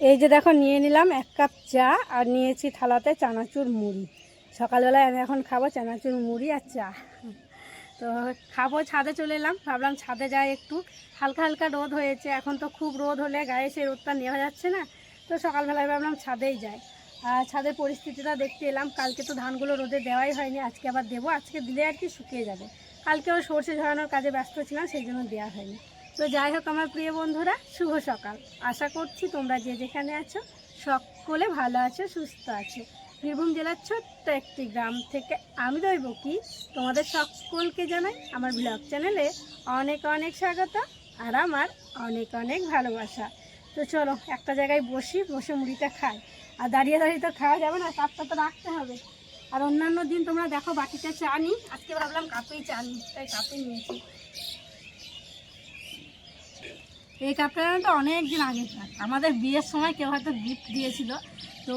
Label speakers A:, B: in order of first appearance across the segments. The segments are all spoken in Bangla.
A: এই যে দেখো নিয়ে নিলাম 1 কাপ চা আর নিয়েছি থালাতে চানাচুর মুড়ি। সকালবেলায় আমি এখন খাবো চানাচুর মুড়ি আর চা। তো খাবো, ছাদে চলে এলাম, ভাবলাম ছাদে যাই একটু। হালকা হালকা রোদ হয়েছে, এখন তো খুব রোদ হলে গায়ে সেই রোদটা নেওয়া যাচ্ছে না। তো সকালবেলায় ভাবলাম ছাদেই যাই। আর ছাদের পরিস্থিতিটা দেখতে এলাম। কালকে তো ধানগুলো রোদে দেওয়াই হয়নি, আজকে আবার দেবো। আজকে দিলে আর কি শুকিয়ে যাবে। কালকেও সর্ষে ঝরানোর কাজে ব্যস্ত ছিলাম, সেই জন্য দেওয়া হয়নি। তো যাই হোক আমার প্রিয় বন্ধুরা, শুভ সকাল। আশা করছি তোমরা যে যেখানে আছো সকলে ভালো আছো, সুস্থ আছো। বীরভূম জেলার ছোট্ট একটি গ্রাম থেকে আমি দৈবকী তোমাদের সকলকে জানাই আমার ব্লগ চ্যানেলে অনেক অনেক স্বাগত আর আমার অনেক অনেক ভালোবাসা। তো চলো একটা জায়গায় বসে মুড়িটা খাই। আর দাঁড়িয়ে দাঁড়িয়ে তো খাওয়া যাবে না, কাপটা তো রাখতে হবে। আর অন্যান্য দিন তোমরা দেখো বাটিতে চা নিই, আজকে ভাবলাম কাপেই চা নিই, তাই কাপেই নিয়েছি। এই কাপটা তো অনেক দিন আগেকার, আমাদের বিয়ের সময় কেউ হয়তো গিফট দিয়েছিল। তো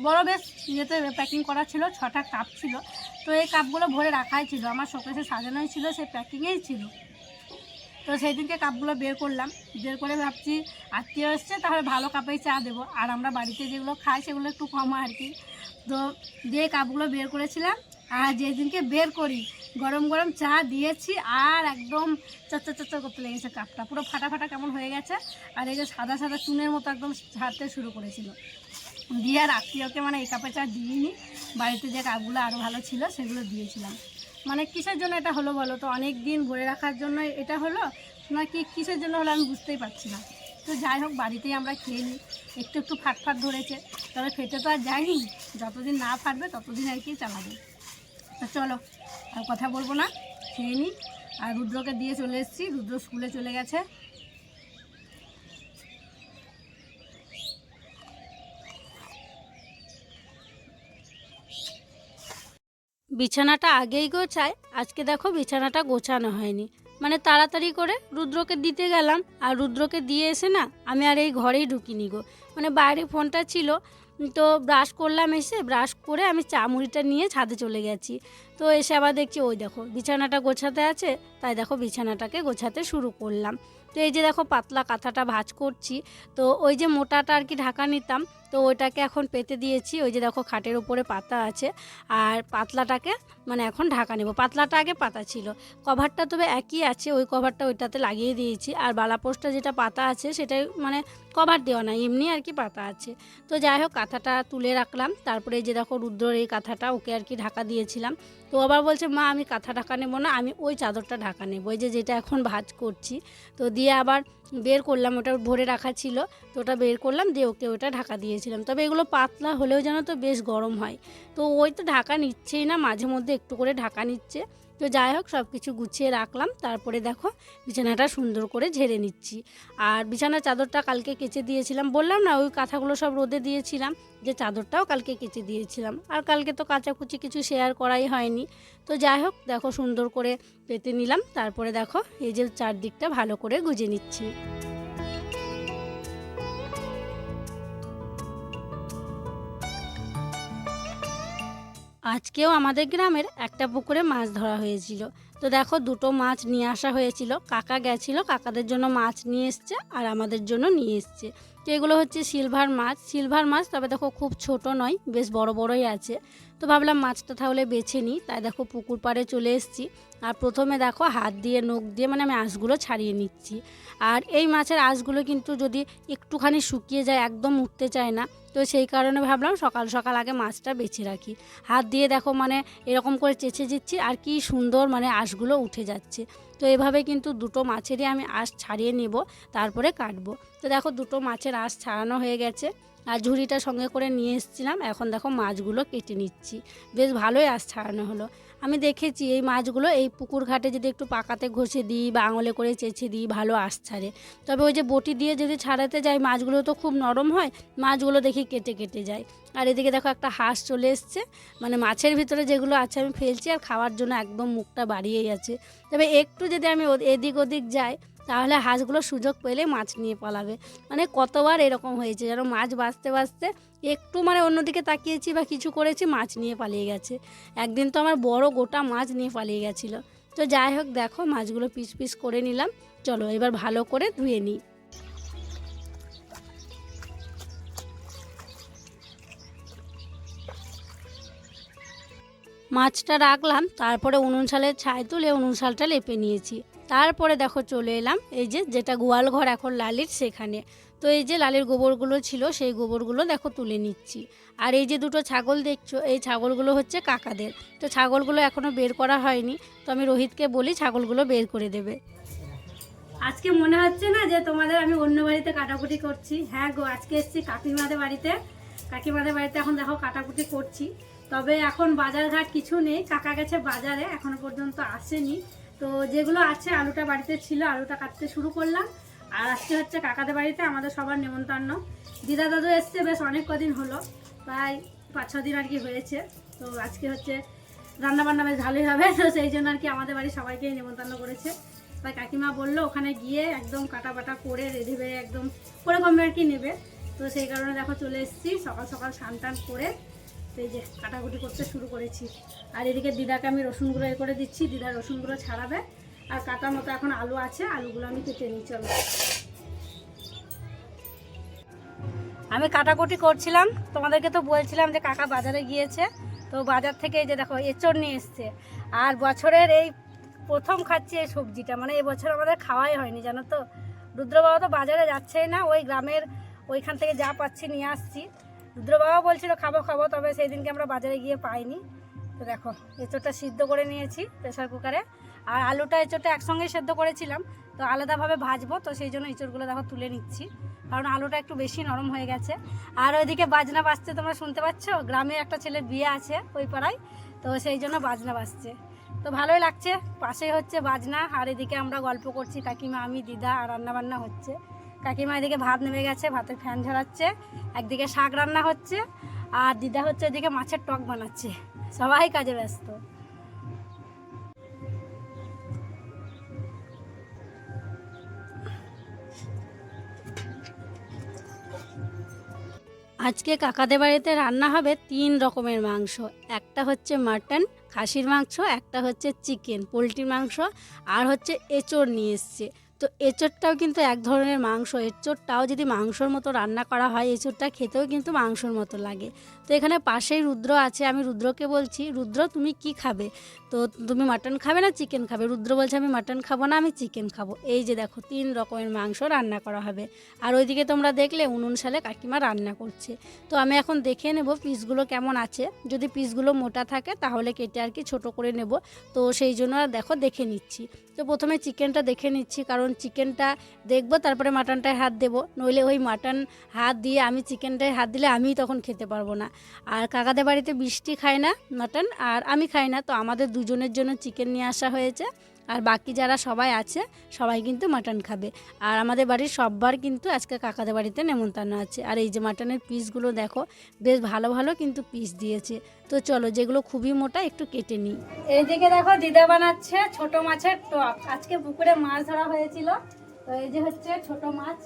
A: বড় বেশ ইয়েতে প্যাকিং করা ছিল, 6টা কাপ ছিল। তো এই কাপগুলো ভরে রাখাই ছিল, আমার শোকেসে সাজানোই ছিল, সেই প্যাকিংয়েই ছিল। তো সেই দিনকে কাপগুলো বের করলাম, বের করে ভাবছি আত্মীয় এসছে, তাহলে ভালো কাপেই চা দেবো। আর আমরা বাড়িতে যেগুলো খাই সেগুলো একটু কম আর কি। তো দিয়ে কাপগুলো বের করেছিলাম। আর যেদিনকে বের করি গরম গরম চা দিয়েছি, আর একদম চচ্চর করতে লেগেছে, কাপটা পুরো ফাটা ফাটা কেমন হয়ে গেছে। আর এই যে সাদা সাদা চুনের মতো একদম ছাড়তে শুরু করেছিল। দিয়ে আর আত্মীয়কে মানে এই কাপে চা দিইনি, বাড়িতে যে কাপগুলো আরও ভালো ছিল সেগুলো দিয়েছিলাম। মানে কিসের জন্য এটা হলো বলো তো? অনেক দিন ভরে রাখার জন্য এটা হলো না কি কিসের জন্য হলো আমি বুঝতেই পারছি না। তো যাই হোক বাড়িতেই আমরা খেয়ে নিই। একটু একটু ফাট ধরেছে, তবে ফেটে তো আর যায়নি। যতদিন না ফাটবে ততদিন আর কি চালাবে। তো চলো আর কথা বলবো না, খেয়ে নিই। আর রুদ্রকে দিয়ে চলে এসেছি, রুদ্র স্কুলে চলে গেছে। বিছানাটা আগেই গোছায়, আজকে দেখো বিছানাটা গোছানো হয়নি। মানে তাড়াতাড়ি করে রুদ্রকে দিতে গেলাম, আর রুদ্রকে দিয়ে এসে না আমি আর এই ঘরেই ঢুকিনি গো। মানে বাইরে ফোনটা ছিল, তো ব্রাশ করলাম, এসে ব্রাশ করে আমি চা মুড়িটা নিয়ে ছাদে চলে গেছি। তো এসে আবার দেখছি ওই দেখো বিছানাটা গোছাতে আছে, তাই দেখো বিছানাটাকে গোছাতে শুরু করলাম। তো এই যে দেখো পাতলা কাঁথাটা ভাঁজ করছি। তো ওই যে মোটাটা আর কি ঢাকা নিতাম, তো ওইটাকে এখন পেতে দিয়েছি। ওই যে দেখো খাটের উপরে পাতা আছে, আর পাতলাটাকে মানে এখন ঢাকা নেব। পাতলাটা আগে পাতা ছিল, কভারটা তবে একই আছে, ওই কভারটা ওইটাতে লাগিয়ে দিয়েছি। আর বালাপোস্টটা যেটা পাতা আছে সেটাই মানে কভার দেওয়া না, এমনি আর কি পাতা আছে। তো যাই হোক কাঁথাটা তুলে রাখলাম। তারপরে এই যে দেখো রুদ্রর এই কাঁথাটা ওকে আর কি ঢাকা দিয়েছিলাম। তো আবার বলছে মা আমি কাঁথা ঢাকা নেবো না, আমি ওই চাদরটা ঢাকা নেবো, ওই যে যেটা এখন ভাঁজ করছি। তো দিয়ে আবার বের করলাম, ওটা ভরে রাখা ছিল, তো ওটা বের করলাম, দিয়ে ওকে ওটা ঢাকা দিয়েছিলাম। তবে এগুলো পাতলা হলেও যেন তো বেশ গরম হয়। তো ওই তো ঢাকা নিচ্ছেই না, মাঝে মধ্যে একটু করে ঢাকা নিচ্ছে। তো যাই হোক সব কিছু গুছিয়ে রাখলাম। তারপরে দেখো বিছানাটা সুন্দর করে ঝেড়ে নিচ্ছি। আর বিছানার চাদরটা কালকে কেচে দিয়েছিলাম, বললাম না ওই কাঁথাগুলো সব রোদে দিয়েছিলাম, যে চাদরটাও কালকে কেচে দিয়েছিলাম। আর কালকে তো কাচাকুচি কিছু শেয়ার করাই হয়নি। তো যাই হোক দেখো সুন্দর করে পেতে নিলাম। তারপরে দেখো এই যে চারদিকটা ভালো করে গুজে নিচ্ছি। আজকেও আমাদের গ্রামের একটা পুকুরে মাছ ধরা হয়েছিল। তো দেখো দুটো মাছ নিয়ে আসা হয়েছিল, কাকা গেছিলো, কাকাদের জন্য মাছ নিয়ে এসছে আর আমাদের জন্য নিয়ে এসছে। তো এগুলো হচ্ছে সিলভার মাছ, তবে দেখো খুব ছোট নয়, বেশ বড় বড়ই আছে। তো ভাবলাম মাছটা তাহলে বেছে নিই, তাই দেখো পুকুর পাড়ে চলে এসেছি। আর প্রথমে দেখো হাত দিয়ে নখ দিয়ে মানে আমি আঁশগুলো ছাড়িয়ে নিচ্ছি। আর এই মাছের আঁশগুলো কিন্তু যদি একটুখানি শুকিয়ে যায় একদম উঠতে চায় না। তো সেই কারণে ভাবলাম সকাল সকাল আগে মাছটা বেছে রাখি। হাত দিয়ে দেখো মানে এরকম করে চেঁচে দিচ্ছি, আর কি সুন্দর মানে আঁশগুলো উঠে যাচ্ছে। তো এভাবে কিন্তু দুটো মাছেরই আমি আঁশ ছাড়িয়ে নেব, তারপরে কাটবো। তো দেখো দুটো মাছের আঁশ ছাড়ানো হয়ে গেছে, আর ঝুড়িটা সঙ্গে করে নিয়ে এসেছিলাম। এখন দেখো মাছগুলো কেটে নিচ্ছি, বেশ ভালোই আঁশ ছাড়ানো হলো। আমি দেখেছি এই মাছগুলো এই পুকুর ঘাটে যদি একটু পাকাতে ঘষে দিই বা আঙুলে করে চেঁচে দিই ভালো আঁশ ছাড়ে। তবে ওই যে বটি দিয়ে যদি ছাড়াতে যাই মাছগুলো তো খুব নরম হয়, মাছগুলো দেখি কেটে কেটে যায়। আর এদিকে দেখো একটা হাঁস চলে এসছে, মানে মাছের ভিতরে যেগুলো আছে আমি ফেলছি, আর খাওয়ার জন্য একদম মুখটা বাড়িয়েই আছে। তবে একটু যদি আমি এদিক ওদিক যাই তাহলে হাঁসগুলো সুযোগ পেলে মাছ নিয়ে পালাবে। মানে কতবার এরকম হয়েছে যেন মাছ বাঁচতে বাঁচতে একটু মানে অন্যদিকে তাকিয়েছি বা কিছু করেছি, মাছ নিয়ে পালিয়ে গেছে। একদিন তো আমার বড় গোটা মাছ নিয়ে পালিয়ে গেছিলো। তো যাই হোক দেখো মাছগুলো পিস পিস করে নিলাম। চলো এবার ভালো করে ধুয়ে নিই। মাছটা রাখলাম, তারপরে উনুন শালের ছাই তুলে উনুন শালটা লেপে নিয়েছি। তারপরে দেখো চলে এলাম এই যে যেটা গোয়াল ঘর এখন লালির, সেখানে। তো এই যে লালির গোবরগুলো ছিল সেই গোবরগুলো দেখো তুলে নিচ্ছি। আর এই যে দুটো ছাগল দেখছো, এই ছাগলগুলো হচ্ছে কাকাদের। তো ছাগলগুলো এখনও বের করা হয়নি, তো আমি রোহিতকে বলি ছাগলগুলো বের করে দেবে। আজকে মনে হচ্ছে না যে তোমাদের আমি অন্য বাড়িতে কাটাকুটি করছি? হ্যাঁ গো, আজকে এসেছি কাকিমাদের বাড়িতে। কাকিমাদের বাড়িতে এখন দেখো কাটাকুটি করছি। তবে এখন বাজারঘাট কিছু নেই, কাকা গেছে বাজারে, এখনো পর্যন্ত আসেনি। তো যেগুলো আছে আলুটা বাড়িতে ছিল, আলুটা কাটতে শুরু করলাম। আর আজকে হচ্ছে কাকাদের বাড়িতে আমাদের সবার নেমন্তন্ন। দিদা দাদু এসছে বেশ অনেক কদিন হলো, প্রায় 5-6 দিন আর কি হয়েছে। তো আজকে হচ্ছে রান্নাবান্না বেশ ভালোই হবে, তো সেই জন্য আর কি আমাদের বাড়ি সবাইকে নেমন্তন্ন করেছে। তাই কাকিমা বললো ওখানে গিয়ে একদম কাটা বাটা করে রেডি হয়ে একদম করে কমবে আর কি নেবে। তো সেই কারণে দেখো চলে এসেছি সকাল সকাল স্নান টান করে। এই যে কাটাকুটি করতে শুরু করেছি। আর এদিকে দিদাকে আমি রসুনগুলো করে দিচ্ছি, দিদা রসুনগুলো ছাড়াবে। আর কাটার মতো এখন আলু আছে, আলুগুলো আমি কেটে নিই। চলো, আমি কাটাকুটি করছিলাম, তোমাদেরকে তো বলছিলাম যে কাকা বাজারে গিয়েছে। তো বাজার থেকে এই যে দেখো এঁচড় নিয়ে এসছে। আর বছরের এই প্রথম খাচ্ছি এই সবজিটা, মানে এবছর আমাদের খাওয়াই হয়নি জানো তো। রুদ্রবাবা তো বাজারে যাচ্ছেই না, ওই গ্রামের ওইখান থেকে যা পাচ্ছি নিয়ে আসছি। রুদ্রবাবা বলছিল খাবো খাবো, তবে সেই দিনকে আমরা বাজারে গিয়ে পাইনি। তো দেখো এঁচড়টা সিদ্ধ করে নিয়েছি প্রেসার কুকারে। আর আলুটা এঁচড়টা একসঙ্গেই সেদ্ধ করেছিলাম, তো আলাদাভাবে ভাজবো, তো সেই জন্য এঁচড়গুলো দেখো তুলে নিচ্ছি, কারণ আলুটা একটু বেশি নরম হয়ে গেছে। আর ওইদিকে বাজনা বাজছে, তোমরা শুনতে পাচ্ছ? গ্রামে একটা ছেলের বিয়ে আছে ওই পাড়ায়, তো সেই জন্য বাজনা বাজছে। তো ভালোই লাগছে, পাশেই হচ্ছে বাজনা, আর এদিকে আমরা গল্প করছি কাকিমা, আমি, দিদা, আর রান্নাবান্না হচ্ছে। কাকিমা এদিকে ভাত নেমে গেছে, ভাতের ফ্যান ঝরাচ্ছে, একদিকে শাক রান্না হচ্ছে, আর দিদা হচ্ছে এদিকে মাছের টক বানাচ্ছে। সবাই কাজে ব্যস্ত। আজকে কাকাদের বাড়িতে রান্না হবে 3 রকমের মাংস। একটা হচ্ছে মাটন খাসির মাংস, একটা হচ্ছে চিকেন পোলট্রির মাংস, আর হচ্ছে এঁচড় নিয়ে এসছে। তো এঁচড়টাও কিন্তু এক ধরনের মাংস, এঁচড়টাও যদি মাংসর মতো রান্না করা হয় এঁচড়টা খেতেও কিন্তু মাংসর মতো লাগে। তো এখানে পাশেই রুদ্র আছে, আমি রুদ্রকে বলছি রুদ্র তুমি কি খাবে? তো তুমি মাটন খাবে না চিকেন খাবে? রুদ্র বলছে আমি মাটন খাবো না, আমি চিকেন খাবো। এই যে দেখো 3 রকমের মাংস রান্না করা হবে। আর ওইদিকে তোমরা দেখলে উনুন শালে কাকিমা রান্না করছে। তো আমি এখন দেখে নেব পিসগুলো কেমন আছে, যদি পিসগুলো মোটা থাকে তাহলে কেটে আর কি ছোটো করে নেব। তো সেই জন্য দেখো দেখে নিচ্ছি। তো প্রথমে চিকেনটা দেখে নিচ্ছি, কারণ চিকেনটা দেখবো তারপরে মাটনটায় হাত দেবো, নইলে ওই মাটন হাত দিয়ে আমি চিকেনটায় হাত দিলে আমি তখন খেতে পারবো না। আর কাকাদের বাড়িতে বৃষ্টি খায় না মাটন, আর আমি খাই না, তো আমাদের দুজনের জন্য চিকেন নিয়ে আসা হয়েছে। আর বাকি যারা সবাই আছে সবাই কিন্তু মাটন খাবে। আর আমাদের বাড়ির সববার কিন্তু আজকে কাকাদের বাড়িতে নেমন্তন্ন আছে। আর এই যে মাটনের পিসগুলো দেখো বেশ ভালো ভালো কিন্তু পিস দিয়েছে। তো চলো যেগুলো খুবই মোটা একটু কেটে নিই। এইদিকে দেখো দিদা বানাচ্ছে ছোট মাছের টক। আজকে পুকুরে মাছ ধরা হয়েছিল, তো এই যে হচ্ছে ছোট মাছ,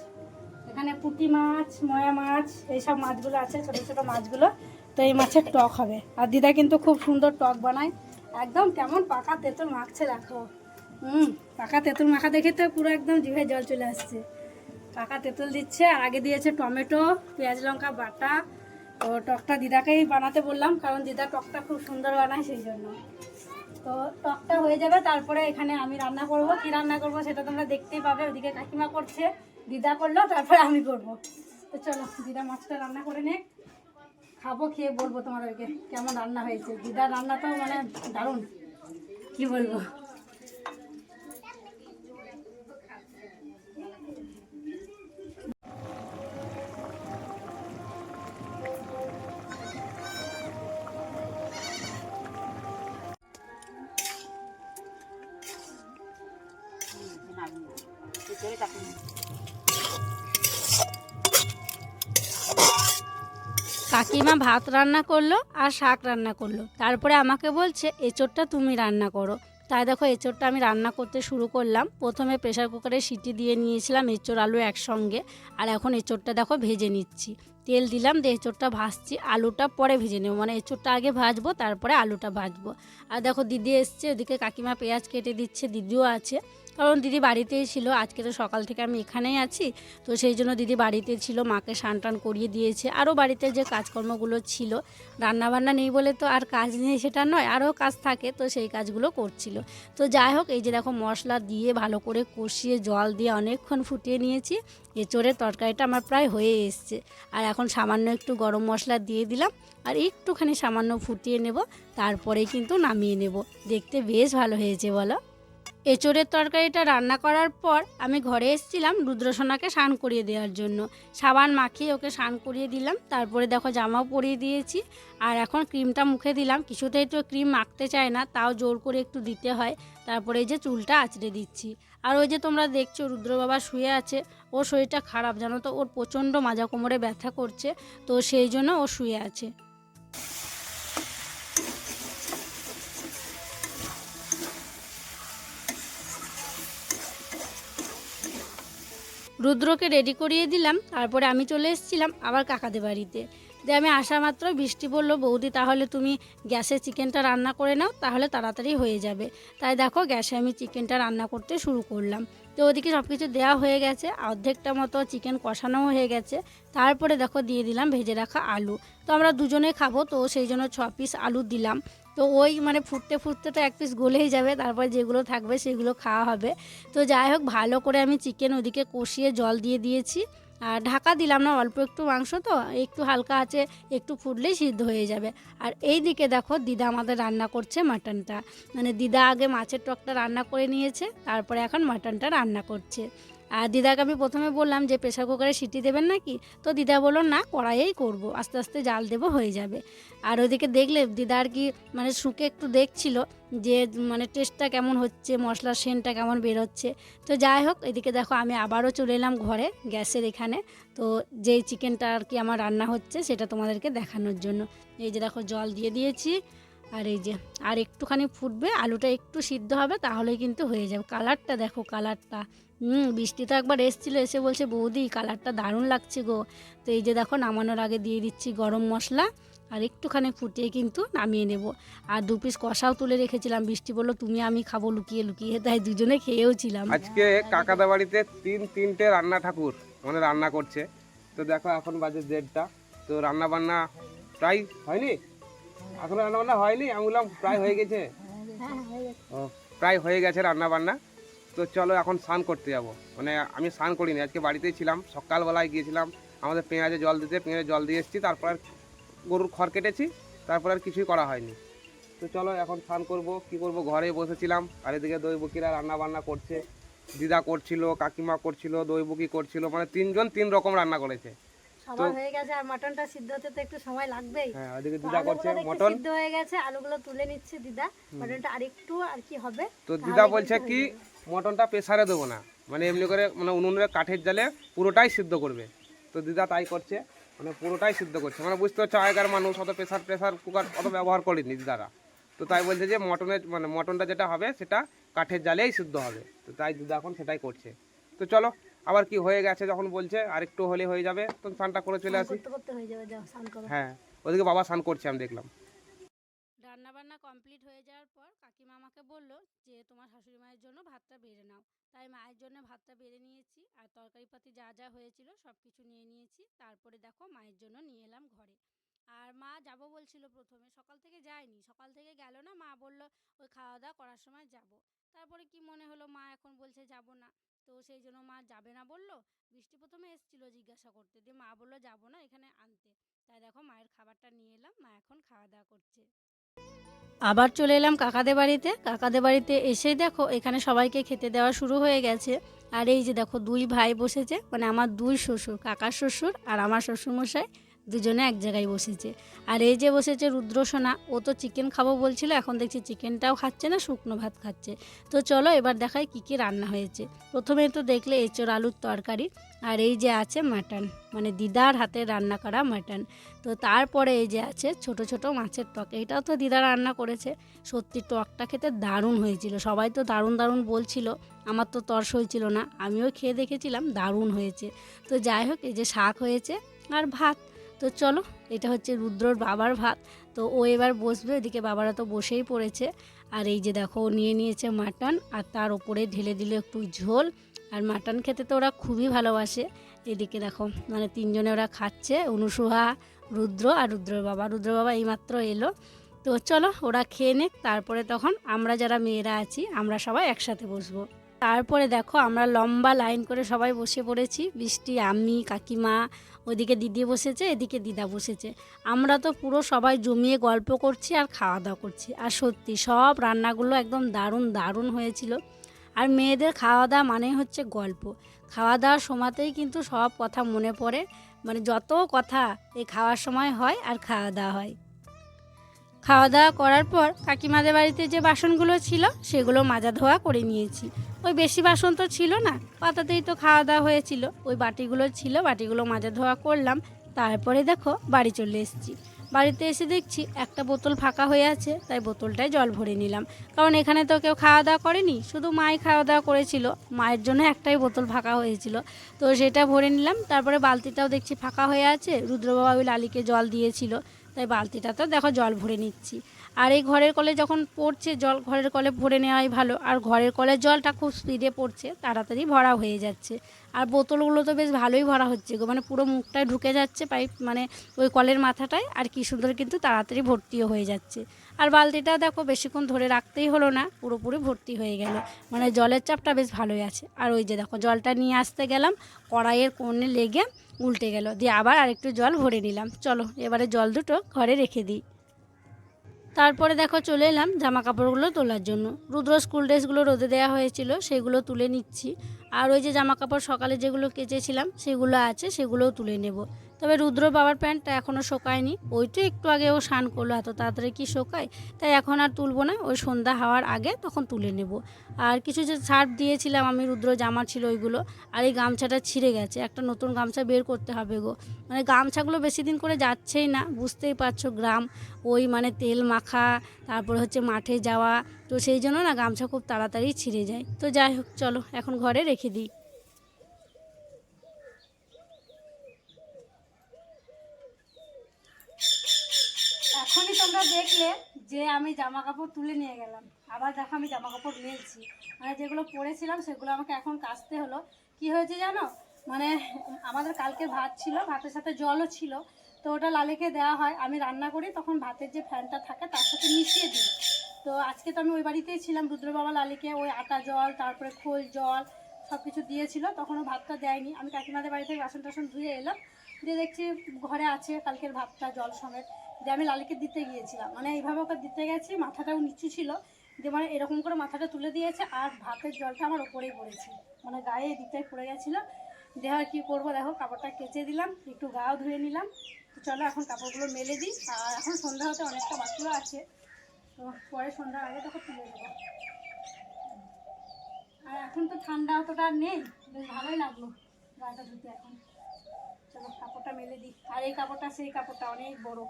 A: এখানে পুঁটি মাছ, ময়া মাছ, এইসব মাছগুলো আছে, ছোট ছোট মাছগুলো। তো এই মাছের টক হবে। আর দিদা কিন্তু খুব সুন্দর টক বানায়, একদম কেমন পাকা তেঁতুল মাখছে দেখো। পাকা তেঁতুল মাখা দেখে তো পুরো একদম জিভে জল চলে আসছে। পাকা তেঁতুল দিচ্ছে, আর আগে দিয়েছে টমেটো, পেঁয়াজ লঙ্কা বাটা। তো টকটা দিদাকেই বানাতে বললাম, কারণ দিদা টকটা খুব সুন্দর বানায় সেই জন্য। তো টকটা হয়ে যাবে, তারপরে এখানে আমি রান্না করব। কি রান্না করব সেটা তোমরা দেখতেই পাবে। ওদিকে কাকিমা করছে, দিদা করলো, তারপরে আমি করব। তো চলো দিদা মাছটা রান্না করে নে, খাবো, খেয়ে বলবো তোমাদেরকে কেমন রান্না হয়েছে। দিদার রান্নাটাও মানে দারুণ, কি বলবো। কাকিমা ভাত রান্না করলো আর শাক রান্না করলো, তারপরে আমাকে বলছে এঁচড়টা তুমি রান্না করো। তাই দেখো এঁচড়টা আমি রান্না করতে শুরু করলাম। প্রথমে প্রেসার কুকারে সিটি দিয়ে নিয়েছিলাম এঁচড় আলু একসঙ্গে, আর এখন এঁচড়টা দেখো ভেজে নিচ্ছি। তেল দিলাম, দিয়ে এঁচড়টা ভাজছি, আলুটা পরে ভেজে নেবো, মানে এঁচড়টা আগে ভাজবো তারপরে আলুটা ভাজবো। আর দেখো দিদি এসছে, ওদিকে কাকিমা পেঁয়াজ কেটে দিচ্ছে, দিদিও আছে। কারণ দিদি বাড়িতেই ছিল, আজকে তো সকাল থেকে আমি এখানেই আছি। তো সেই জন্য দিদি বাড়িতে ছিল, মাকে স্নান টান করিয়ে দিয়েছে। আরও বাড়িতে যে কাজকর্মগুলো ছিল, রান্নাবান্না নেই বলে তো আর কাজ নেই সেটা নয়, আরও কাজ থাকে, তো সেই কাজগুলো করছিল। তো যাই হোক, এই যে দেখো মশলা দিয়ে ভালো করে কষিয়ে জল দিয়ে অনেকক্ষণ ফুটিয়ে নিয়েছি। এঁচোড়ের তরকারিটা আমার প্রায় হয়ে এসছে। আর এখন সামান্য একটু গরম মশলা দিয়ে দিলাম, আর একটুখানি সামান্য ফুটিয়ে নেব, তারপরেই কিন্তু নামিয়ে নেব। দেখতে বেশ ভালো হয়েছে বলো। এঁচোড়ের তরকারিটা রান্না করার পর আমি ঘরে এসেছিলাম রুদ্রসোনাকে স্নান করিয়ে দেওয়ার জন্য। সাবান মাখিয়ে ওকে স্নান করিয়ে দিলাম, তারপরে দেখো জামাও পরিয়ে দিয়েছি। আর এখন ক্রিমটা মুখে দিলাম, কিছুতেই তো ক্রিম মাখতে চায় না, তাও জোর করে একটু দিতে হয়। তারপরে এই যে চুলটা আঁচড়ে দিচ্ছি। আর ওই যে তোমরা দেখছো রুদ্র বাবা শুয়ে আছে, ওর শরীরটা খারাপ জানো তো, ওর প্রচণ্ড মাজা কোমরে ব্যথা করছে, তো সেই জন্য ও শুয়ে আছে। রুদ্রকে রেডি করিয়ে দিলাম, তারপরে আমি চলে এসেছিলাম আবার কাকাদের বাড়িতে। দিয়ে আমি আসা মাত্র বৃষ্টি বলল, বৌদি তাহলে তুমি গ্যাসে চিকেনটা রান্না করে নাও, তাহলে তাড়াতাড়ি হয়ে যাবে। তাই দেখো গ্যাসে আমি চিকেনটা রান্না করতে শুরু করলাম। তো ওদিকে সব কিছু দেওয়া হয়ে গেছে, অর্ধেকটা মতো চিকেন কষানোও হয়ে গেছে। তারপরে দেখো দিয়ে দিলাম ভেজে রাখা আলু। তো আমরা দুজনে খাবো, তো সেই জন্য 6 পিস আলু দিলাম। তো ওই মানে ফুটতে ফুটতে তো 1 পিস গলেই যাবে, তারপর যেগুলো থাকবে সেগুলো খাওয়া হবে। তো যাই হোক, ভালো করে আমি চিকেন ওদিকে কষিয়ে জল দিয়ে দিয়েছি। আর ঢাকা দিলাম না, অল্প একটু মাংস তো, একটু হালকা আছে, একটু ফুটলেই সিদ্ধ হয়ে যাবে। আর এই দিকে দেখো দিদা আমাদের রান্না করছে মাটনটা। মানে দিদা আগে মাছের টকটা রান্না করে নিয়েছে, তারপরে এখন মাটনটা রান্না করছে। আর দিদাকে আমি প্রথমে বললাম যে প্রেসার কুকারে সিটি দেবেন নাকি, তো দিদা বললো না, কড়াইয়েই করব, আস্তে আস্তে জাল দেবো, হয়ে যাবে। আর ওইদিকে দেখলে দিদা আর কি মানে শুকে একটু দেখছিল যে মানে টেস্টটা কেমন হচ্ছে, মশলার সেন্টটা কেমন বেরোচ্ছে। তো যাই হোক, এদিকে দেখো আমি আবারও চলে এলাম ঘরে গ্যাসের এখানে। তো যেই চিকেনটা আর কি আমার রান্না হচ্ছে সেটা তোমাদেরকে দেখানোর জন্য। এই যে দেখো জল দিয়ে দিয়েছি, আর এই যে আর একটুখানি ফুটবে, আলুটা একটু সিদ্ধ হবে, তাহলেই কিন্তু হয়ে যাবে। কালারটা দেখো, কালারটা বৃষ্টি তো একবার এসেছিলো, এসে বলছে বৌদি কালারটা দারুণ লাগছে গো। তো এই যে দেখো নামানোর আগে দিয়ে দিচ্ছি গরম মশলা, আর একটুখানি ফুটিয়ে কিন্তু নামিয়ে নেব। আর 2 পিস কষাও তুলে রেখেছিলাম, বৃষ্টি বললো তুমি আমি খাবো লুকিয়ে লুকিয়ে, তাই দুজনে খেয়েও ছিলাম।
B: আজকে কাকাদা বাড়িতে তিনটে রান্না ঠাকুর মানে রান্না করছে। তো দেখো এখন বাজে 1:30, তো রান্না বান্না প্রায় হয়নি, এখনো রান্না বান্না হয়নি, আমি বললাম প্রায় হয়ে গেছে। ও প্রায় হয়ে গেছে রান্না বান্না। তো চলো এখন স্নান করতে যাব। মানে আমি স্নান করিনি, আজকে বাড়িতেই ছিলাম, সকালবেলায় গিয়েছিলাম আমাদের পেঁয়াজে জল দিতে, পেঁয়াজে জল দিয়ে এসেছি, তারপর আর গরুর খড় কেটেছি, তারপর আর কিছুই করা হয়নি। তো চলো এখন স্নান করবো, কি করব, ঘরে বসেছিলাম। আর এদিকে দই বকিরা রান্না বান্না করছে, দিদা করছিল, কাকিমা করছিল, দই বকি করছিল, মানে 3 জন 3 রকম রান্না করেছে।
A: সবার হয়ে গেছে, আর মাটনটা সিদ্ধ হতে তো একটু সময় লাগবেই।
B: হ্যাঁ, ওদিকে দিদা করছে মটন
A: সিদ্ধ হয়ে গেছে, আলুগুলো তুলে নিচ্ছে দিদা, মাটনটা আরেকটু আর কি হবে।
B: তো দিদা বলছে কি মটনটা প্রেসারে দেবো না, মানে এমনি করে মানে উনুনের কাঠের জালে পুরোটাই সিদ্ধ করবে। তো দিদা তাই করছে, মানে পুরোটাই সিদ্ধ করছে। মানে বুঝতে হচ্ছে আগেকার মানুষ অত প্রেসার কুকার অত ব্যবহার করেনি দিদারা। তো তাই বলছে যে মটনটা যেটা হবে সেটা কাঠের জালেই সিদ্ধ হবে। তো তাই দিদা এখন সেটাই করছে। তো চলো, আবার কি হয়ে গেছে যখন বলছে আর একটু হলে হয়ে যাবে, তো স্নানটা করে চলে আসি। হ্যাঁ, ওদিকে বাবা স্নান করছে আমি দেখলাম।
A: রান্নাবান্না কমপ্লিট হয়ে যাওয়ার পর কাকিমা আমাকে বললো যে তোমার শাশুড়ি মায়ের জন্য ভাতটা বেড়ে নাও। তাই মায়ের জন্য ভাতটা বেড়ে নিয়েছি, আর তরকারিপাতি যা যা হয়েছিল সব কিছু নিয়ে নিয়েছি। তারপরে দেখো মায়ের জন্য নিয়ে এলাম ঘরে। আর মা যাবো বলছিল, প্রথমে সকাল থেকে যায়নি, সকাল থেকে গেল না, মা বলল ওই খাওয়া দাওয়া করার সময় যাব। তারপরে কি মনে হলো মা এখন বলছে যাব না, তো সেই জন্য মা যাবে না বললো। বৃষ্টি প্রথমে এসেছিলো জিজ্ঞাসা করতে, দিয়ে মা বললো যাব না এখানে আনতে। তাই দেখো মায়ের খাবারটা নিয়ে এলাম, মা এখন খাওয়া দাওয়া করছে। আবার চলে এলাম কাকাদের বাড়িতে। কাকাদের বাড়িতে এসেই দেখো এখানে সবাইকে খেতে দেওয়া শুরু হয়ে গেছে। আর এই যে দেখো 2 ভাই বসেছে, মানে আমার 2 শ্বশুর, কাকার শ্বশুর আর আমার শ্বশুরমশাই দুজনে এক জায়গায় বসেছে। আর এই যে বসেছে রুদ্রসোনা, ও তো চিকেন খাবো বলছিল, এখন দেখছি চিকেনটাও খাচ্ছে না, শুকনো ভাত খাচ্ছে। তো চলো এবার দেখাই কি কি রান্না হয়েছে। প্রথমে তো দেখলে এঁচোড় আলুর তরকারি, আর এই যে আছে মাটন, মানে দিদার হাতে রান্না করা মাটন। তো তারপরে এই যে আছে ছোট ছোট মাছের টক, এটাও তো দিদা রান্না করেছে। সত্যি টকটা খেতে দারুণ হয়েছিল, সবাই তো দারুণ দারুণ বলছিল, আমার তো তর্স হয়েছিল না, আমিও খেয়ে দেখেছিলাম, দারুণ হয়েছে। তো যাই হোক, এই যে শাক হয়েছে আর ভাত। তো চলো, এটা হচ্ছে রুদ্রর বাবার ভাত। তো ও এবার বসবে, এদিকে বাবারা তো বসেই পড়েছে। আর এই যে দেখো, ও নিয়ে নিয়েছে মাটন, আর তার ওপরে ঢেলে দিল একটু ঝোল। আর মাটন খেতে তো ওরা খুবই ভালোবাসে। এদিকে দেখো মানে তিনজনে ওরা খাচ্ছে, অনুসুহা, রুদ্র আর রুদ্র বাবা এইমাত্র এলো। তো চলো ওরা খেয়ে নিক, তারপরে তখন আমরা যারা মেয়েরা আছি আমরা সবাই একসাথে বসবো। তারপরে দেখো আমরা লম্বা লাইন করে সবাই বসে পড়েছি। বৃষ্টি, আমি, কাকিমা, ওদিকে দিদি বসেছে, এদিকে দিদা বসেছে। আমরা তো পুরো সবাই জমিয়ে গল্প করছি আর খাওয়া দাওয়া করছি। আর সত্যি সব রান্নাগুলো একদম দারুণ দারুণ হয়েছিল। আর মেয়েদের খাওয়া দাওয়া মানেই হচ্ছে গল্প। খাওয়া দাওয়ার সময়তেই কিন্তু সব কথা মনে পড়ে, মানে যত কথা এই খাওয়ার সময় হয় আর খাওয়া দাওয়া হয়। খাওয়া দাওয়া করার পর কাকিমাদের বাড়িতে যে বাসনগুলো ছিল সেগুলো মাজা ধোয়া করে নিয়েছি। ওই বেশি বাসন তো ছিল না, পাতাতেই তো খাওয়া দাওয়া হয়েছিল। ওই বাটিগুলো ছিল, বাটিগুলো মাজা ধোয়া করলাম। তারপরে দেখো বাড়ি চলে এসেছি। বাড়িতে এসে দেখছি একটা বোতল ফাঁকা হয়ে আছে, তাই বোতলটায় জল ভরে নিলাম। কারণ এখানে তো কেউ খাওয়া দাওয়া করেনি, শুধু মাই খাওয়া দাওয়া করেছিল। মায়ের জন্য একটাই বোতল ফাঁকা হয়েছিল, তো সেটা ভরে নিলাম। তারপরে বালতিটাও দেখছি ফাঁকা হয়ে আছে, রুদ্রবাবা ওই লালিকে জল দিয়েছিল, তাই বালতিটাতে দেখো জল ভরে নিচ্ছি। আর এই ঘরের কলে যখন পড়ছে জল, ঘরের কলে ভরে নেওয়াই ভালো। আর ঘরের কলের জলটা খুব স্পিডে পড়ছে, তাড়াতাড়ি ভরা হয়ে যাচ্ছে। আর বোতলগুলো তো বেশ ভালোই ভরা হচ্ছে গো, মানে পুরো মুখটায় ঢুকে যাচ্ছে পাইপ, মানে ওই কলের মাথাটায়। আর কি সুন্দর কিন্তু তাড়াতাড়ি ভর্তিও হয়ে যাচ্ছে। আর বালতিটা দেখো বেশিক্ষণ ধরে রাখতেই হলো না, পুরোপুরি ভর্তি হয়ে গেল, মানে জলের চাপটা বেশ ভালোই আছে। আর ওই যে দেখো জলটা নিয়ে আসতে গেলাম, কড়াইয়ের কোণে লেগে উল্টে গেল, দিয়ে আবার আরেকটু জল ভরে নিলাম। চলো এবারে জল দুটো ঘরে রেখে দিই। তারপরে দেখো চলে এলাম জামা কাপড়গুলো তোলার জন্য। রুদ্র স্কুল ড্রেসগুলো রোদে দেওয়া হয়েছিল, সেগুলো তুলে নিচ্ছি। আর ওই যে জামা কাপড় সকালে যেগুলো কেচেছিলাম সেগুলো আছে, সেগুলোও তুলে নেব। তবে রুদ্র বাবার প্যান্টটা এখনও শোকায়নি, ওই তো একটু আগে ও স্নান করলো, এত তাড়াতাড়ি কি শোকায়, তাই এখন আর তুলবো না, ওই সন্ধ্যা হওয়ার আগে তখন তুলে নেব। আর কিছু যে শার্ট দিয়েছিলাম আমি, রুদ্র জামা ছিল ওইগুলো। আর এই গামছাটা ছিঁড়ে গেছে, একটা নতুন গামছা বের করতে হবে গো। মানে গামছাগুলো বেশি দিন করে যাচ্ছেই না, বুঝতেই পারছো গ্রাম, ওই মানে তেল মাখা, তারপরে হচ্ছে মাঠে যাওয়া, তো সেই জন্য না গামছা খুব তাড়াতাড়ি ছিঁড়ে যায়। তো যাই হোক চলো এখন ঘরে রেখে দিই। এখনই তোমরা দেখলে যে আমি জামা কাপড় তুলে নিয়ে গেলাম, আবার দেখো আমি জামা কাপড় নিয়েছি, মানে যেগুলো পরেছিলাম সেগুলো আমাকে এখন কাচতে হলো। কি হয়েছে জানো, মানে আমাদের কালকে ভাত ছিল, ভাতের সাথে জলও ছিল, তো ওটা লালিকে দেওয়া হয়। আমি রান্না করি তখন ভাতের যে ফ্যানটা থাকে তার সাথে মিশিয়ে দিই। তো আজকে তো আমি ওই বাড়িতেই ছিলাম, রুদ্র বাবা লালিকে ওই আটা জল, তারপরে খোল জল সব কিছু দিয়েছিল, তখনও ভাতটা দেয়নি। আমি কাকিমাদের বাড়ি থেকে বাসন টাসন ধুয়ে এলাম, দিয়ে দেখছি ঘরে আছে কালকের ভাতটা জল সমেত। দিয়ে আমি লালিকে দিতে গিয়েছিলাম, মানে এইভাবে ওকে দিতে গেছি, মাথাটাও নিচু ছিল, দিয়ে মানে এরকম করে মাথাটা তুলে দিয়েছে, আর ভাতের জলটা আমার ওপরেই পড়েছে, মানে গায়ে এদিকটাই পড়ে গেছিলো। দেহ কী করবো, দেখো কাপড়টা কেচে দিলাম, একটু গাও ধুয়ে নিলাম। তো চলো এখন কাপড়গুলো মেলে দিই। আর এখন সন্ধ্যা হতে অনেকটা বাকিও আছে, তো পরে সন্ধ্যার আগে তখন তুলে দেবো। আর এখন তো ঠান্ডা অতটা নেই, বেশ ভালোই লাগলো গাটা ধুতে এখন। চলো কাপড়টা মেলে দিই। আর এই কাপড়টা সেই কাপড়টা অনেক বড়,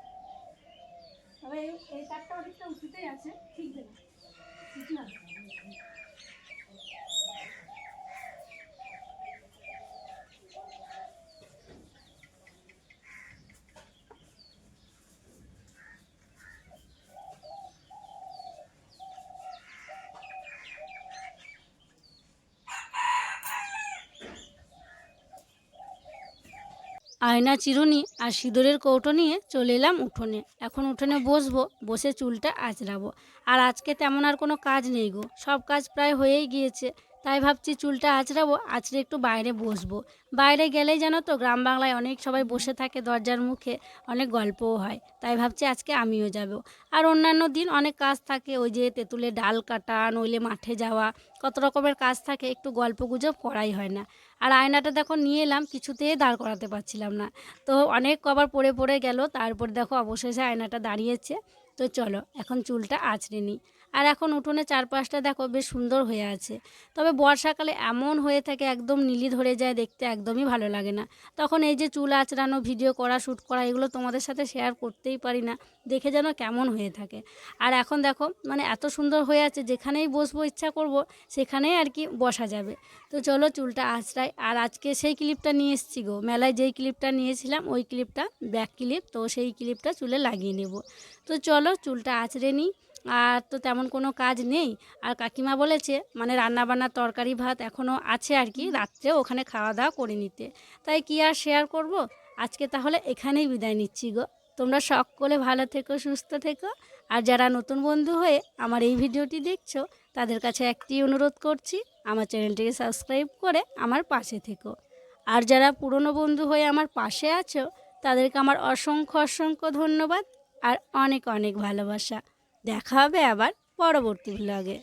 A: তবে এই তারটা অনেকটা উঁচুতেই আছে, ঠিক দেবে উঁচু আছে। আয়না, চিরুনি আর সিঁদুরের কৌটো নিয়ে চলে এলাম উঠোনে। এখন উঠোনে বসবো, বসে চুলটা আঁচড়াবো। আর আজকে তেমন আর কোনো কাজ নেই গো, সব কাজ প্রায় হয়েই গিয়েছে। তাই ভাবছি চুলটা আঁচড়াবো, আঁচড়ে একটু বাইরে বসবো। বাইরে গেলেই জানো তো গ্রাম বাংলায় অনেক সবাই বসে থাকে দরজার মুখে, অনেক গল্পও হয়। তাই ভাবছি আজকে আমিও যাব। আর অন্যান্য দিন অনেক কাজ থাকে, ওই যে তেঁতুলের ডাল কাটা, নইলে মাঠে যাওয়া, কত রকমের কাজ থাকে, একটু গল্প গুজব করাই হয় না। আর আয়নাটা দেখো নিয়ে এলাম, কিছুতেই দাঁড় করাতে পারছিলাম না, তো অনেক কবার পড়ে গেল, তারপর দেখো অবশেষে আয়নাটা দাঁড়িয়েছে। তো চলো এখন চুলটা আঁচড়ে নিই। আর এখন উঠোনে চারপাশটা দেখো বেশ সুন্দর হয়ে আছে। তবে বর্ষাকালে এমন হয়ে থাকে একদম নীলি ধরে যায়, দেখতে একদমই ভালো লাগে না। তখন এই যে চুল আঁচড়ানো, ভিডিও করা, শ্যুট করা, এগুলো তোমাদের সাথে শেয়ার করতেই পারি না, দেখে যেন কেমন হয়ে থাকে। আর এখন দেখো মানে এত সুন্দর হয়ে আছে, যেখানেই বসবো ইচ্ছা করব সেখানেই আর কি বসা যাবে। তো চলো চুলটা আঁচড়াই। আর আজকে সেই ক্লিপটা নিয়ে এসেছি গো, মেলায় যেই ক্লিপটা নিয়েছিলাম ওই ক্লিপটা, ব্যাক ক্লিপ, তো সেই ক্লিপটা চুলে লাগিয়ে নেব। তো চলো চুলটা আঁচড়ে নিই। আর তো তেমন কোনো কাজ নেই। আর কাকিমা বলেছে মানে রান্নাবান্নার তরকারি ভাত এখনও আছে আর কি, রাত্রে ওখানে খাওয়া দাওয়া করে নিতে। তাই কি আর শেয়ার করব, আজকে তাহলে এখানেই বিদায় নিচ্ছি গো। তোমরা সকলে ভালো থেকো, সুস্থ থেকো। আর যারা নতুন বন্ধু হয়ে আমার এই ভিডিওটি দেখছো তাদের কাছে একটি অনুরোধ করছি, আমার চ্যানেলটিকে সাবস্ক্রাইব করে আমার পাশে থেকো। আর যারা পুরনো বন্ধু হয়ে আমার পাশে আছো তাদেরকে আমার অসংখ্য অসংখ্য ধন্যবাদ আর অনেক অনেক ভালোবাসা। দেখা হবে আবার পরবর্তী ব্লগে।